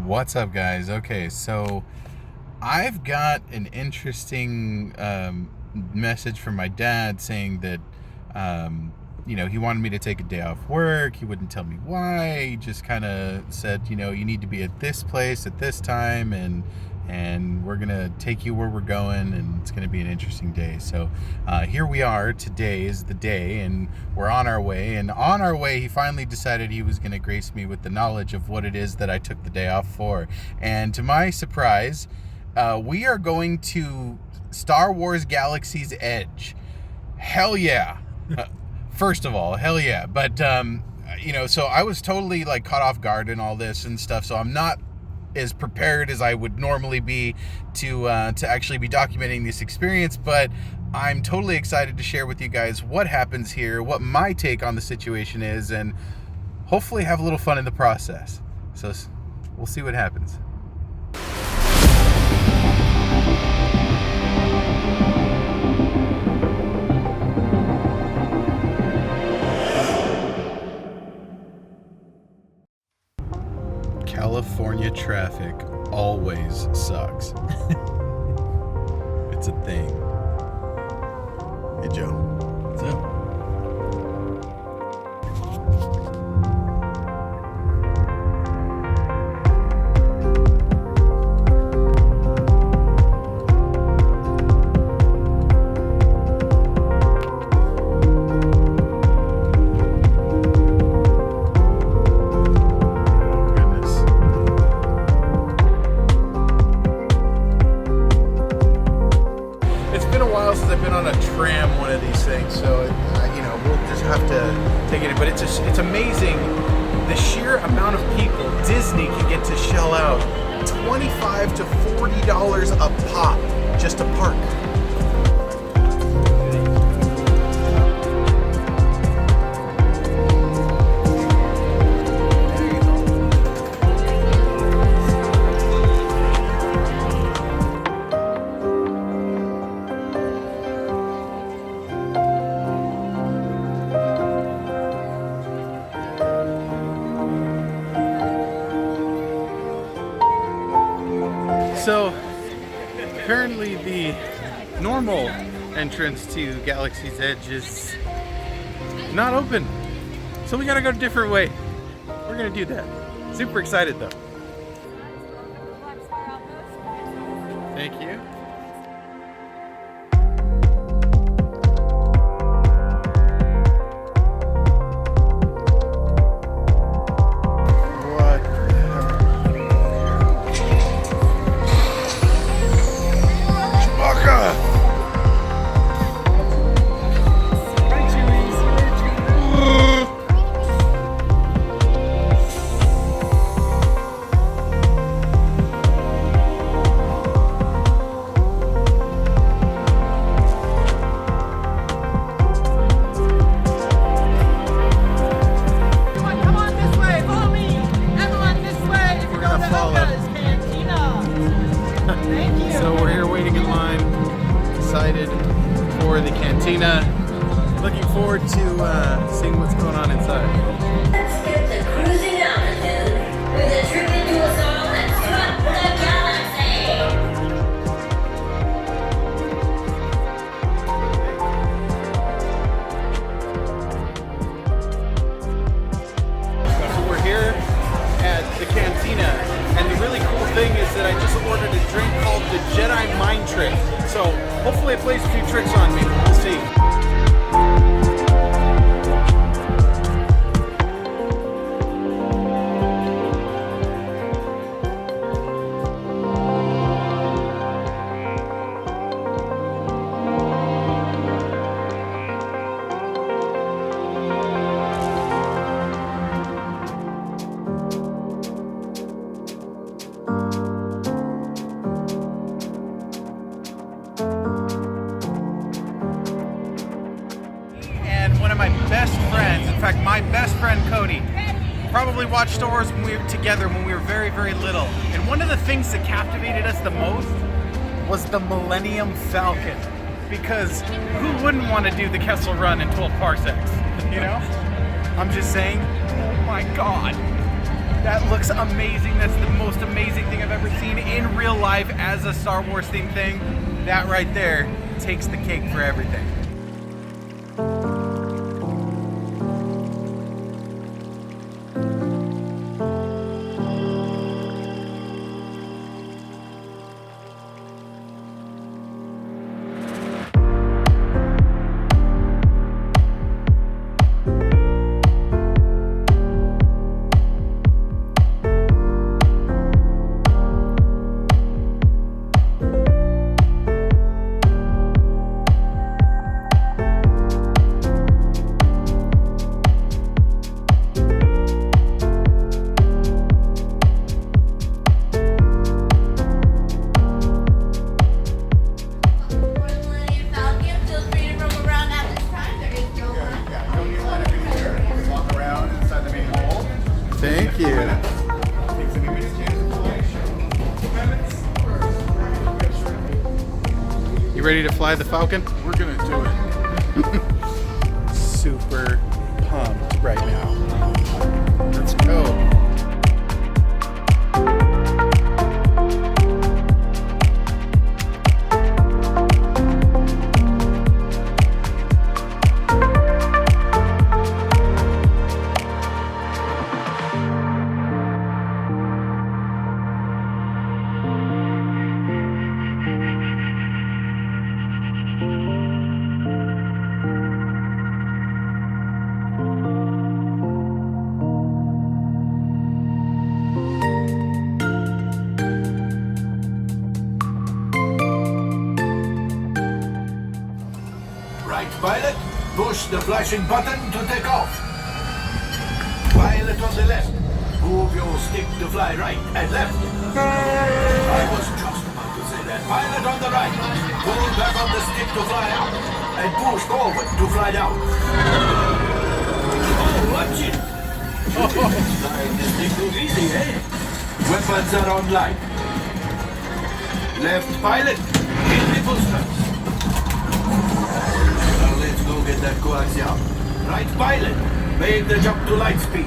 What's up, guys? Okay, so I've got an interesting message from my dad saying that, he wanted me to take a day off work. He wouldn't tell me why. He just kind of said, you need to be at this place at this time, and we're gonna take you where we're going, and it's gonna be an interesting day. So here we are. Today is the day, and we're on our way. And on our way, he finally decided he was gonna grace me with the knowledge of what it is that I took the day off for. And to my surprise, we are going to Star Wars Galaxy's Edge. Hell yeah. First of all, hell yeah. But, so I was totally like caught off guard in all this and stuff. So I'm not as prepared as I would normally be to actually be documenting this experience. But I'm totally excited to share with you guys what happens here, what my take on the situation is, and hopefully have a little fun in the process. So we'll see what happens. California traffic always sucks. It's a thing. Hey, Joe. What's up? Since I've been on a tram, one of these things, so we'll just have to take it. But it's amazing the sheer amount of people Disney can get to shell out $25 to $40 a pop just to park. So, apparently the normal entrance to Galaxy's Edge is not open. So we gotta go a different way. We're gonna do that. Super excited though. Thank you. So we're here waiting in line, excited for the cantina. Looking forward to seeing what's going on inside. Let's get to cruising altitude with a trip into us all and strut the galaxy. So we're here at the cantina, and the really cool thing is that I just ordered a drink called the Jedi Mind Trick. So hopefully it plays a few tricks on me. We'll see. My best friends, in fact my best friend Cody, probably watched Star Wars when we were together when we were very, very little. And one of the things that captivated us the most was the Millennium Falcon. Because who wouldn't want to do the Kessel Run in 12 parsecs, I'm just saying, oh my God. That looks amazing. That's the most amazing thing I've ever seen in real life as a Star Wars themed thing. That right there takes the cake for everything. Thank you. You ready to fly the Falcon? We're gonna do it. Super pumped right now. Let's go. Pilot, push the flashing button to take off. Pilot on the left, move your stick to fly right and left. I was just about to say that. Pilot on the right, pull back on the stick to fly out and push forward to fly down. Oh, watch it. Flying this thing too easy, eh? Weapons are online. Left pilot, hit the boosters. Let's go get that coaxium. Right pilot, make the jump to light speed.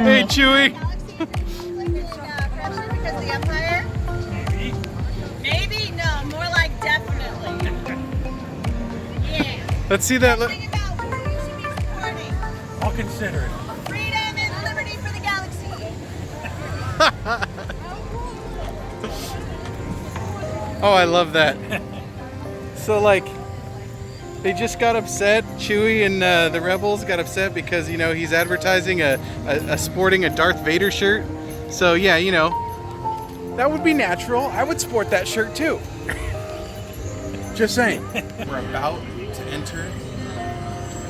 Hey, Chewie. Because the Empire? Maybe? No, more like definitely. Yeah. Let's see that. Think about who you should be supporting. I'll consider it. Freedom and liberty for the galaxy. Oh, I love that. So, like, they just got upset. Chewie and the Rebels got upset because, you know, he's advertising sporting a Darth Vader shirt. So, yeah, you know. That would be natural. I would sport that shirt too. Just saying. We're about to enter.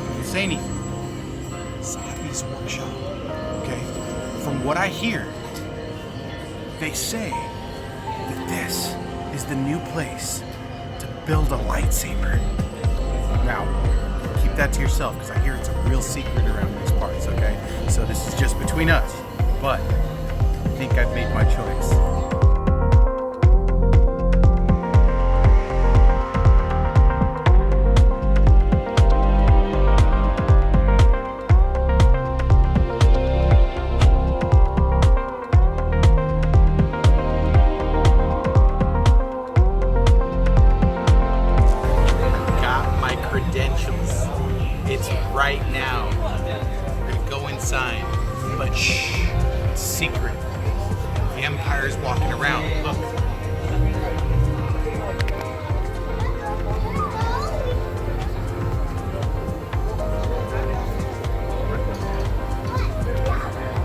Don't say anything. Sappy's workshop. Okay? From what I hear, they say that this is the new place to build a lightsaber. Now, keep that to yourself because I hear it's a real secret around these parts, okay? So this is just between us. But I think I've made my choice. It's right now. We're gonna go inside, but shh, it's secret. The Empire's walking around. Look.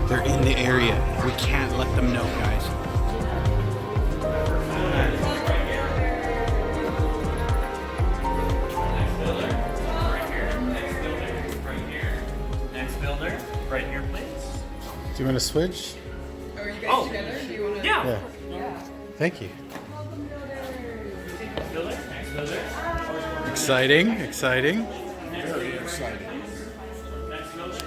There We can't let them know, guys. Next builder, right here, please. Do you want to switch? Are you guys together? Do you want to? Yeah. Yeah. Thank you. Next builder, next builder. Exciting, exciting. Very exciting. Next builder.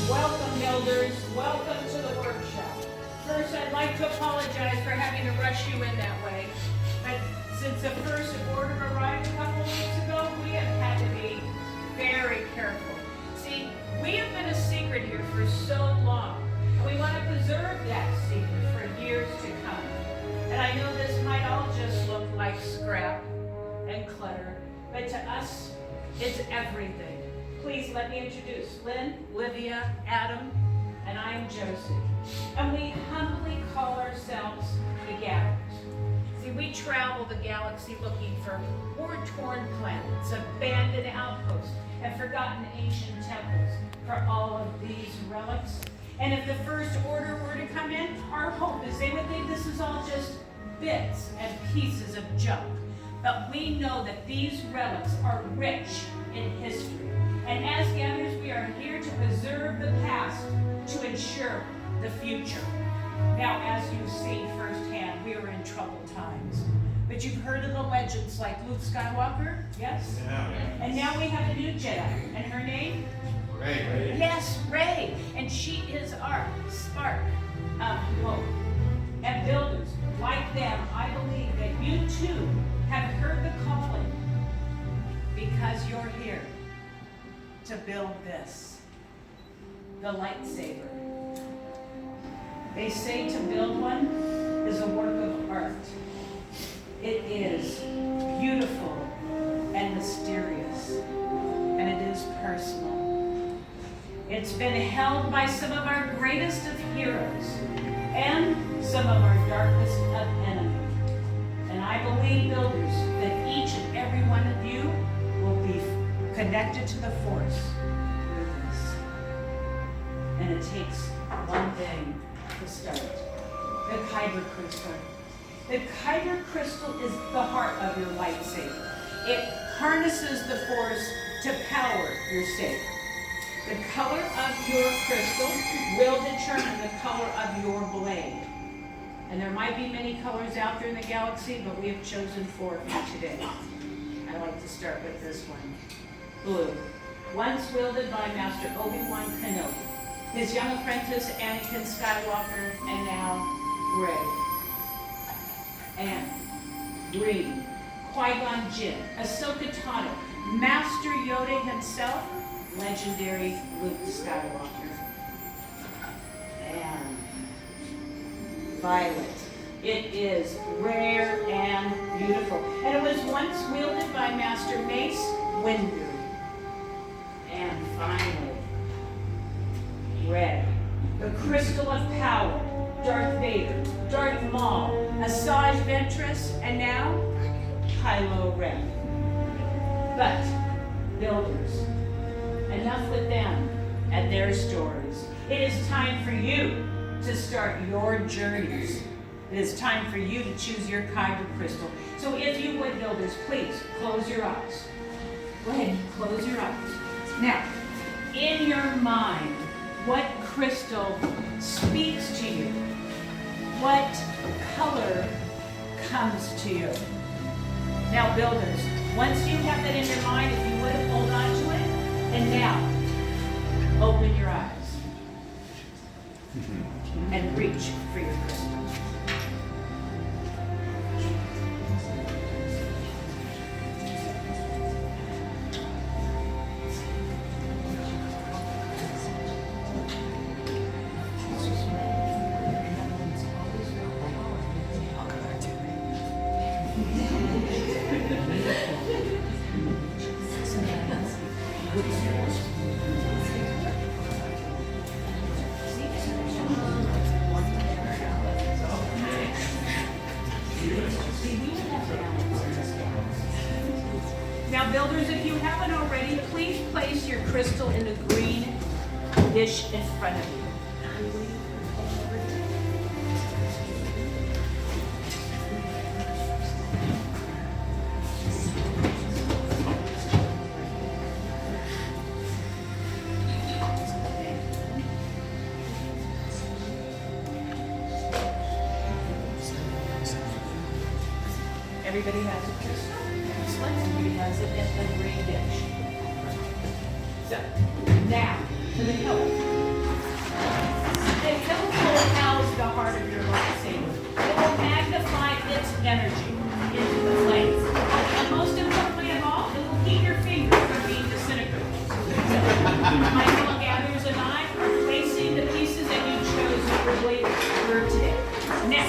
Welcome, builders. Welcome to the workshop. First, I'd like to apologize for having to rush you in that way. But since the first order arrived a couple of weeks ago, we have had to be very careful. See, we have been a secret here for so long, and we want to preserve that secret for years to come. And I know this might all just look like scrap and clutter, but to us, it's everything. Please let me introduce Lynn, Livia, Adam, and I am Josie. And we humbly call ourselves the Gatherers. See, we travel the galaxy looking for war-torn planets, abandoned outposts, and forgotten ancient temples for all of these relics. And if the First Order were to come in, our hope is they would think this is all just bits and pieces of junk. But we know that these relics are rich in history. And as gatherers, we are here to preserve the past to ensure the future. Now, as you see firsthand, we are in troubled times. But you've heard of the legends like Luke Skywalker, yes? Yeah. And now we have a new Jedi, and her name? Rey. Yes, Rey. And she is our spark of hope. And builders, like them, I believe that you too have heard the calling because you're here to build this, the lightsaber. They say to build one is a work of art. It is beautiful and mysterious, and it is personal. It's been held by some of our greatest of heroes and some of our darkest of enemies. And I believe, builders, that each and every one of you will be connected to the Force with this. And it takes one thing to start. The Kyber crystal. The Kyber crystal is the heart of your lightsaber. It harnesses the Force to power your saber. The color of your crystal will determine the color of your blade. And there might be many colors out there in the galaxy, but we have chosen 4 for today. I like to start with this one. Blue. Once wielded by Master Obi-Wan Kenobi, his young apprentice Anakin Skywalker, and now Rey. And green. Qui-Gon Jinn, Ahsoka Tano, Master Yoda himself, legendary Luke Skywalker. And violet. It is rare and beautiful. And it was once wielded by Master Mace Windu. And finally, red. The crystal of power. Darth Vader, Darth Maul, Asajj Ventress, and now, Kylo Ren. But, builders, enough with them and their stories. It is time for you to start your journeys. It is time for you to choose your Kyber crystal. So if you would, builders, please close your eyes. Go ahead and close your eyes. Now, in your mind, what crystal speaks to you? What color comes to you? Now, builders, once you have that in your mind, if you would, hold on to it. And now, open your eyes and reach for your crystal. dish in front of you. Everybody has a crystal. Excellent. Everybody has it in the green dish. So, now, to the hilt. The hilt will house the heart of your lightsaber. It will magnify its energy into the flames. And most importantly of all, it will keep your fingers from being disintegrated. My fellow gatherers and I are placing the pieces that you chose for today. Now,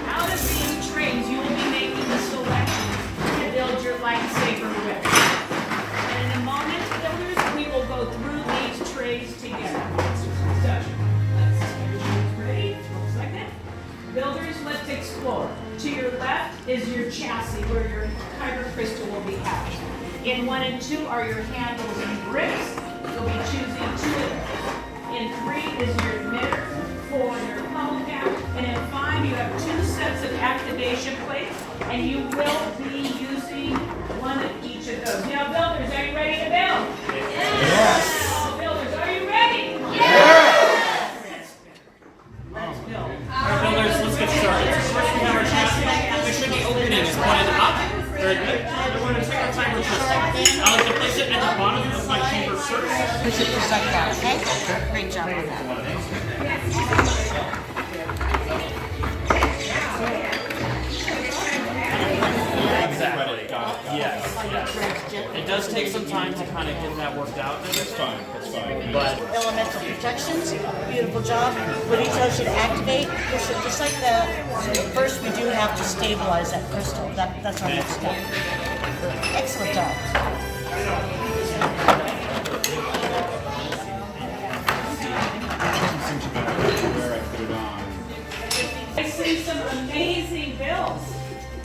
out of these trays, you will be making the selection to build your lightsaber with. And in a moment, builders, we will go through these trays together. So, everybody's ready? Looks like that. Builders, let's explore. To your left is your chassis where your kyber crystal will be housed. In 1 and 2 are your handles and bricks. You'll be choosing 2 of those. In 3 is your emitter, 4 your hull cap, and in 5 you have 2 sets of activation plates, and you will be using 1 of each of those. Now, builders, are you ready to build? Yes. All builders, are you ready? Yes. Let's build. All right, builders, let's get started. So first we have our chassis. Make sure the opening is pointed up. Very good. We're going to take our time with this. I like to place it at the bottom of my chamber first. Push it just like that, okay? Great job on that. Exactly. Yes. It does take some time to kind of get that worked out. That's fine. That's fine. But Elemental protections, beautiful job. When he tells you to activate, push it just like that. First, we do have to stabilize that crystal. That's our next step. Excellent job. I see some amazing builds.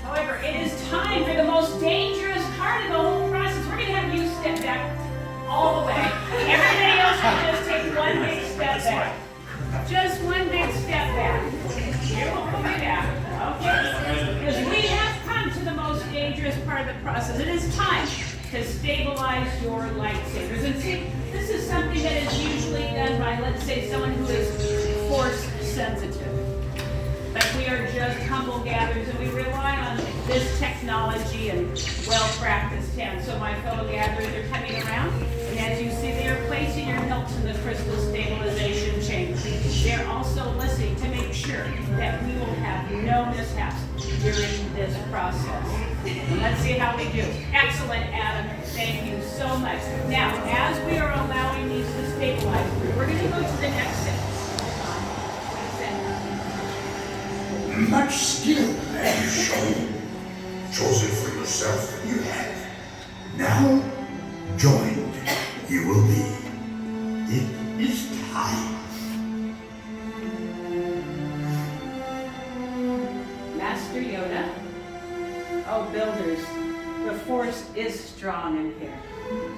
However, it is time for the most dangerous part of the whole process. We're going to have you step back all the way. Everybody else can just take one big step back. Just one big step back. You will come back. Okay? Because we have come to the most dangerous part of the process. It is time to stabilize your lightsabers. And see, this is something that is usually done by, let's say, someone who is force sensitive. But we are just humble gatherers, and we rely on this technology and well-practiced hands. So my fellow gatherers are coming around, and as you see, they are placing your hilts in the crystal stabilization chamber. They're also listening to make sure that we will have no mishaps during this process. Let's see how we do. Excellent, Adam. Thank you so much. Now, as we are allowing these to stabilize, we're going to go to the next step. Much skill have you shown. Chosen for yourself you have. Now, joined you will be. It is time. Master Yoda. Oh, builders, the force is strong in here.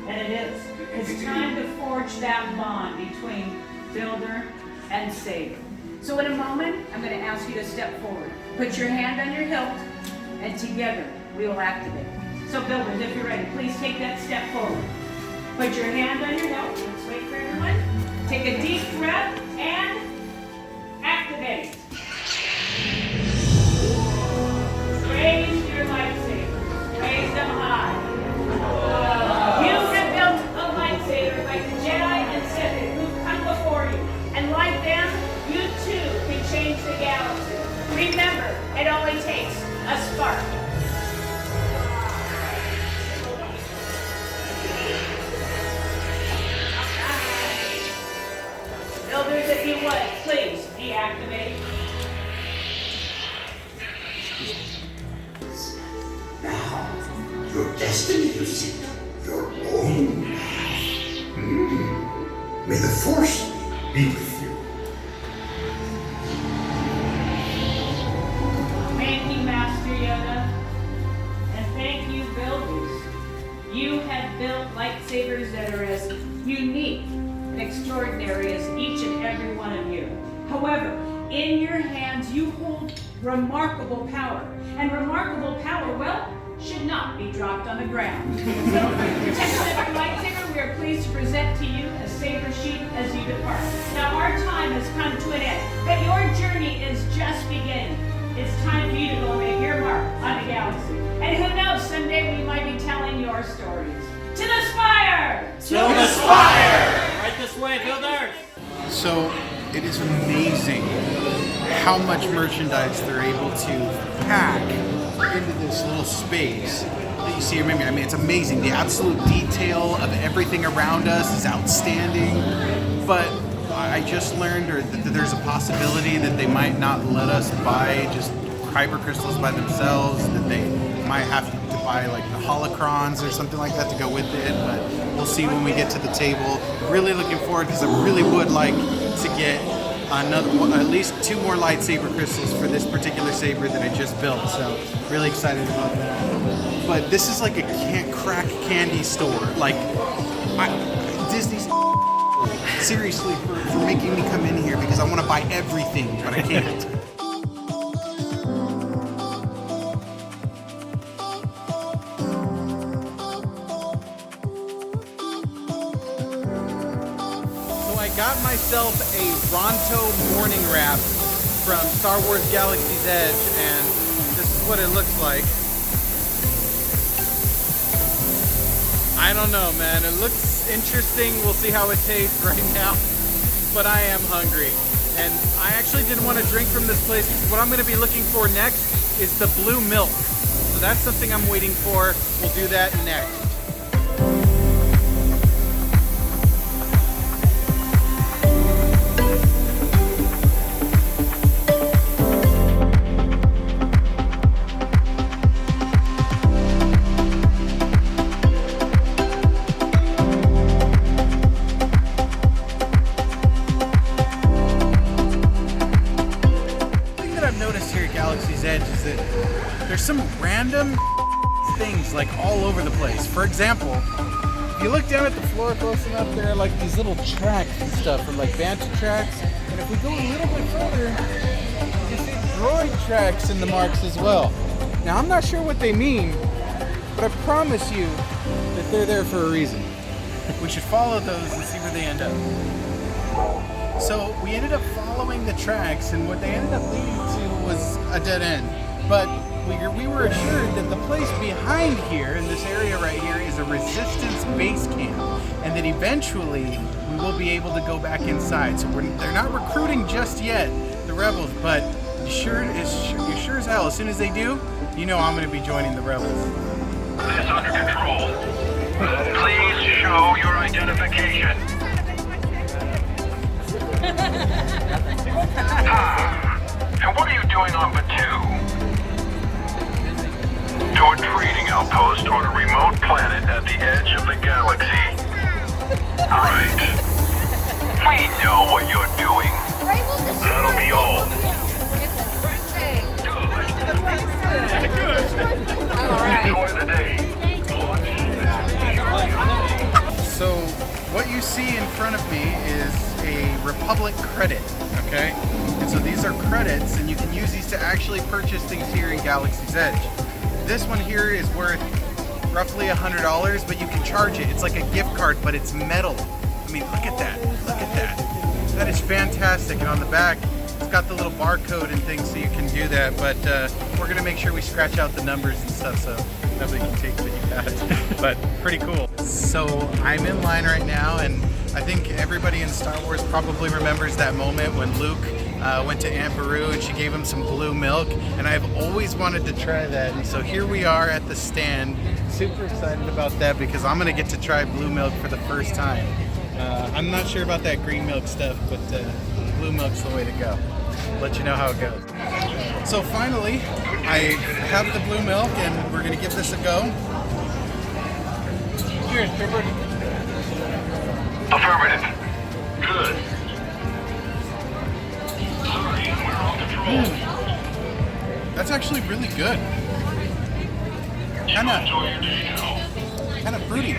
And it is. It's time to forge that bond between builder and saber. So in a moment, I'm going to ask you to step forward. Put your hand on your hilt, and together we will activate. So builders, if you're ready, please take that step forward. Put your hand on your hilt. Let's wait for everyone. Take a deep breath and activate. Raise your lightsabers. Raise them high. You have built a lightsaber like the Jedi and Sith who've come before you. And like them, you too can change the galaxy. Remember, it only takes a spark. Builders, if you would, please deactivate. Now, your destiny is in your own path. May the Force be with you. Thank you, Master Yoda. And thank you, builders. You have built lightsabers that are as unique extraordinary as each and every one of you. However, in your hands you hold remarkable power. And remarkable power, well, should not be dropped on the ground. So, protection of your lightsaber, we are pleased to present to you a saber sheath as you depart. Now, our time has come to an end, but your journey is just beginning. It's time for you to go make your mark on the galaxy. And who knows, someday we might be telling your stories. To the spire! To the spire! Right this way, builders! So it is amazing how much merchandise they're able to pack into this little space that you see around me. I mean, it's amazing. The absolute detail of everything around us is outstanding. But I just learned that there's a possibility that they might not let us buy just kyber crystals by themselves, that they might have to buy like the holocrons or something like that to go with it, but we'll see when we get to the table. Really looking forward, because I really would like to get at least 2 more lightsaber crystals for this particular saber that I just built, so really excited about that. But this is like a crack candy store. Like, Disney's seriously for making me come in here because I want to buy everything, but I can't. I got myself a Ronto morning wrap from Star Wars Galaxy's Edge, and this is what it looks like. I don't know, man. It looks interesting. We'll see how it tastes right now, but I am hungry. And I actually didn't want to drink from this place because what I'm going to be looking for next is the blue milk. So that's something I'm waiting for. We'll do that next. There's some random things like all over the place. For example, if you look down at the floor close enough, there are like these little tracks and stuff, or like Banta tracks. And if we go a little bit further, you see droid tracks in the marks as well. Now, I'm not sure what they mean, but I promise you that they're there for a reason. We should follow those and see where they end up. So we ended up following the tracks, and what they ended up leading to was a dead end. But we were assured that the place behind here, in this area right here, is a resistance base camp, and that eventually we will be able to go back inside. So they're not recruiting just yet, the rebels, but you sure as hell, as soon as they do, you know I'm going to be joining the rebels. This is under control. Please show your identification. And what are you doing on Batuu? To a trading outpost on a remote planet at the edge of the galaxy. Right. We know what you're doing. That'll be all. Enjoy the day. So what you see in front of me is a Republic credit, okay? And so these are credits, and you can use these to actually purchase things here in Galaxy's Edge. This one here is worth roughly $100, but you can charge it. It's like a gift card, but it's metal. I mean, look at that. Look at that. That is fantastic. And on the back, it's got the little barcode and things so you can do that. But we're going to make sure we scratch out the numbers and stuff so nobody can take what you got. But pretty cool. So I'm in line right now, and I think everybody in Star Wars probably remembers that moment when Luke went to Aunt Beru and she gave him some blue milk, and I've always wanted to try that. And so here we are at the stand, super excited about that because I'm gonna get to try blue milk for the first time. I'm not sure about that green milk stuff, but blue milk's the way to go. Let you know how it goes. So finally, I have the blue milk, and we're gonna give this a go. Cheers, Trooper. Affirmative. Good. That's actually really good. Kind of fruity.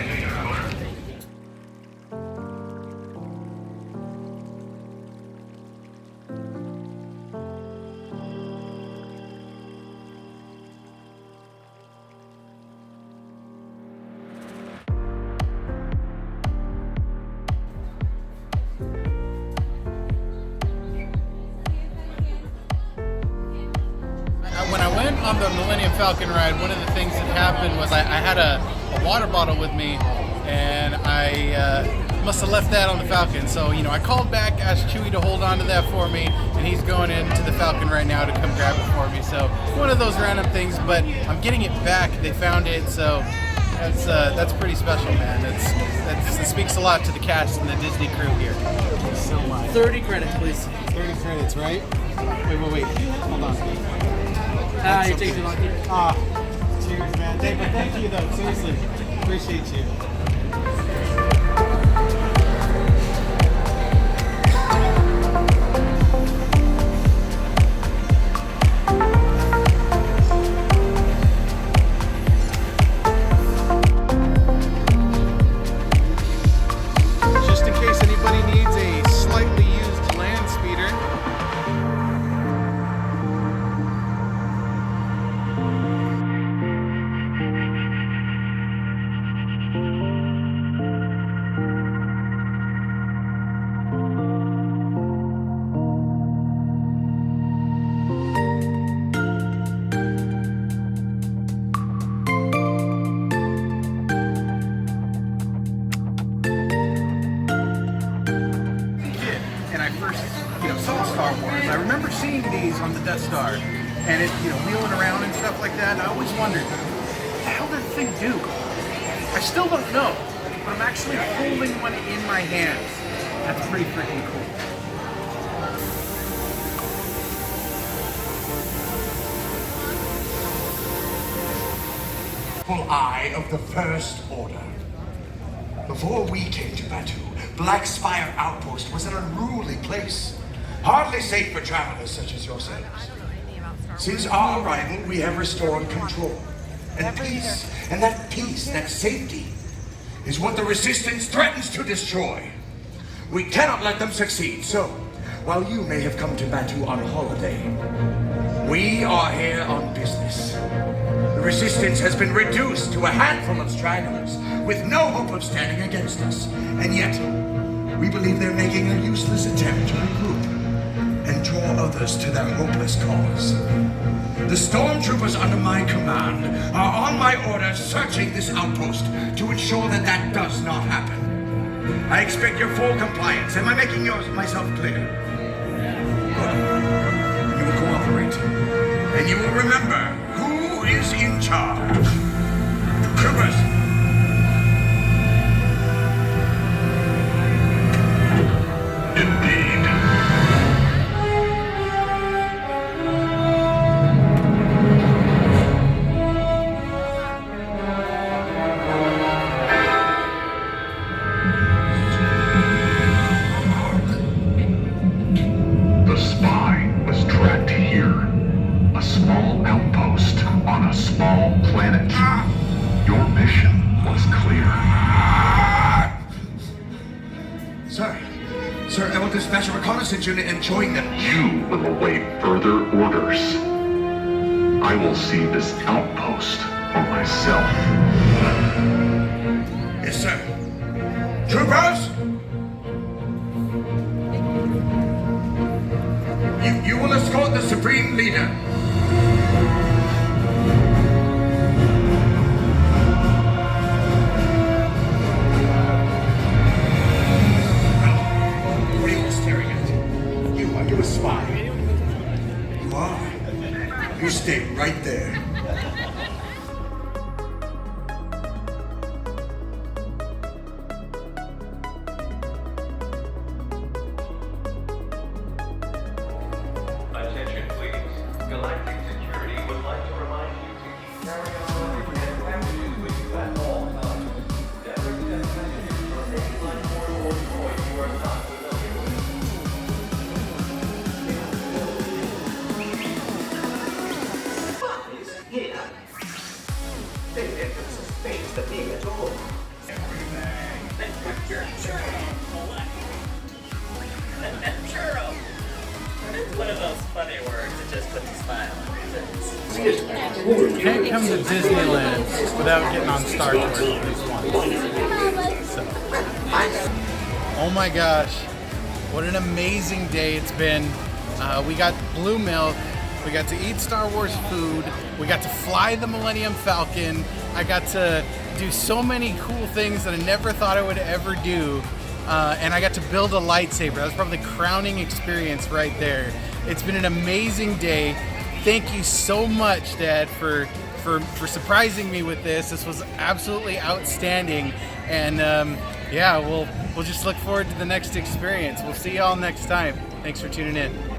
on the Millennium Falcon ride, one of the things that happened was I had a water bottle with me, and I must have left that on the Falcon. So, you know, I called back, asked Chewie to hold on to that for me, and he's going into the Falcon right now to come grab it for me. So, one of those random things, but I'm getting it back. They found it, so that's pretty special, man. That speaks a lot to the cast and the Disney crew here. Thank you so much. 30 credits, please. 30 credits, right? Wait. Hold on. You're taking too long. Cheers, man. David, thank you, though. Seriously. Appreciate you. Just in case anybody needs a slightly used land speeder, and I first, saw Star Wars, I remember seeing these on the Death Star, and it, wheeling around and stuff like that. And I always wondered, what the hell did the thing do? I still don't know, but I'm actually holding one in my hands. That's pretty freaking cool. Eye of the First Order. Before we came to Batu, Black Spire Outpost was an unruly place, hardly safe for travelers such as yourselves. Since our arrival, we have restored control and peace, and that peace, that safety, is what the Resistance threatens to destroy. We cannot let them succeed, so while you may have come to Batu on holiday, we are here on business. The Resistance has been reduced to a handful of stragglers with no hope of standing against us. And yet, we believe they're making a useless attempt to regroup and draw others to their hopeless cause. The stormtroopers under my command are on my orders searching this outpost to ensure that that does not happen. I expect your full compliance. Am I making myself clear? Good. You will cooperate. And you will remember who is in charge. Troopers! Indeed. The spy was tracked here. A small outpost on a small planet. Your mission was clear. Sir, I will dispatch a reconnaissance unit and join them. You will await further orders. I will see this outpost for myself. Yes, sir. Troopers! You will escort the Supreme Leader. What are you all staring at? Are you a spy? You are. You stay right there. Attention, please. Galactic Security would like to remind you to carry on and actions with you at all times. Every destination from any platform or point you are not familiar with. Here. They didn't sustain the being at all. Churro! One of those funny words that just puts a smile on your face. You can't come to Disneyland without getting on Star Tours at least once. So. Oh my gosh, what an amazing day it's been. We got blue milk, We got to eat Star Wars food. We got to fly the Millennium Falcon. I got to do so many cool things that I never thought I would ever do. And I got to build a lightsaber. That was probably the crowning experience right there. It's been an amazing day. Thank you so much, Dad, for surprising me with this. This was absolutely outstanding. And yeah, we'll just look forward to the next experience. We'll see y'all next time. Thanks for tuning in.